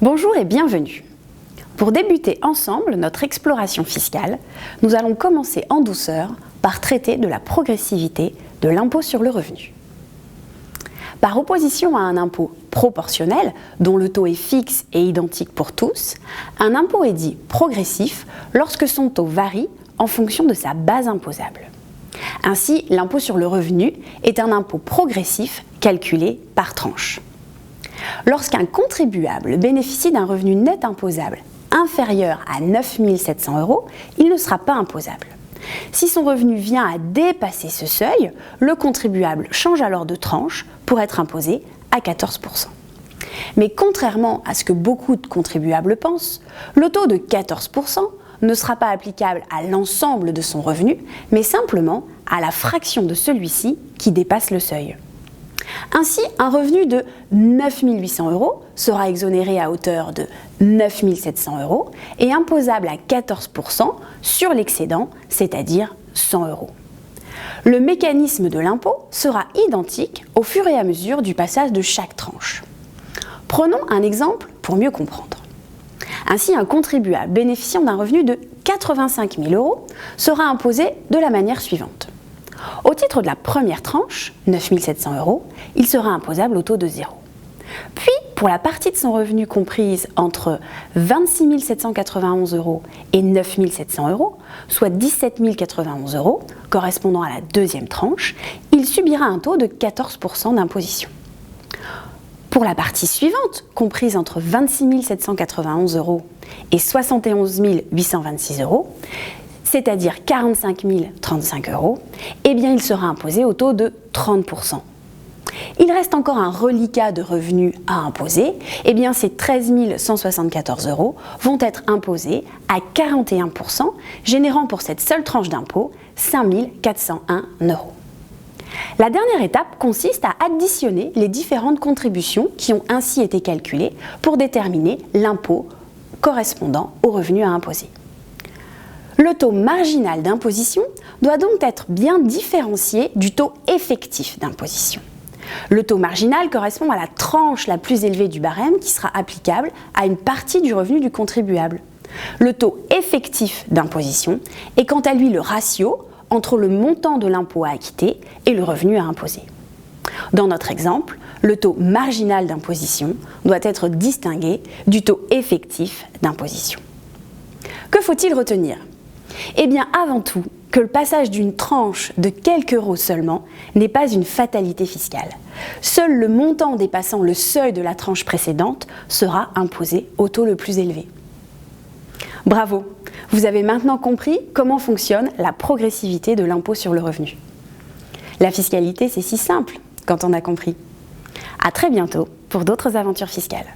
Bonjour et bienvenue. Pour débuter ensemble notre exploration fiscale, nous allons commencer en douceur par traiter de la progressivité de l'impôt sur le revenu. Par opposition à un impôt proportionnel, dont le taux est fixe et identique pour tous, un impôt est dit progressif lorsque son taux varie en fonction de sa base imposable. Ainsi, l'impôt sur le revenu est un impôt progressif calculé par tranche. Lorsqu'un contribuable bénéficie d'un revenu net imposable inférieur à 9 700 €, il ne sera pas imposable. Si son revenu vient à dépasser ce seuil, le contribuable change alors de tranche pour être imposé à 14%. Mais contrairement à ce que beaucoup de contribuables pensent, le taux de 14% ne sera pas applicable à l'ensemble de son revenu, mais simplement à la fraction de celui-ci qui dépasse le seuil. Ainsi, un revenu de 9 800 € sera exonéré à hauteur de 9 700 € et imposable à 14% sur l'excédent, c'est-à-dire 100 €. Le mécanisme de l'impôt sera identique au fur et à mesure du passage de chaque tranche. Prenons un exemple pour mieux comprendre. Ainsi, un contribuable bénéficiant d'un revenu de 85 000 € sera imposé de la manière suivante. Au titre de la première tranche, 9 700 €, il sera imposable au taux de 0. Puis, pour la partie de son revenu comprise entre 26 791 € et 9 700 €, soit 17 091 € correspondant à la deuxième tranche, il subira un taux de 14% d'imposition. Pour la partie suivante, comprise entre 26 791 € et 71 826 €, c'est-à-dire 45 035 €, eh bien il sera imposé au taux de 30%. Il reste encore un reliquat de revenus à imposer, eh bien ces 13 174 € vont être imposés à 41%, générant pour cette seule tranche d'impôt 5 401 €. La dernière étape consiste à additionner les différentes contributions qui ont ainsi été calculées pour déterminer l'impôt correspondant au revenu à imposer. Le taux marginal d'imposition doit donc être bien différencié du taux effectif d'imposition. Le taux marginal correspond à la tranche la plus élevée du barème qui sera applicable à une partie du revenu du contribuable. Le taux effectif d'imposition est quant à lui le ratio entre le montant de l'impôt à acquitter et le revenu à imposer. Dans notre exemple, le taux marginal d'imposition doit être distingué du taux effectif d'imposition. Que faut-il retenir ? Eh bien, avant tout, que le passage d'une tranche de quelques euros seulement n'est pas une fatalité fiscale. Seul le montant dépassant le seuil de la tranche précédente sera imposé au taux le plus élevé. Bravo! Vous avez maintenant compris comment fonctionne la progressivité de l'impôt sur le revenu. La fiscalité, c'est si simple quand on a compris. À très bientôt pour d'autres aventures fiscales.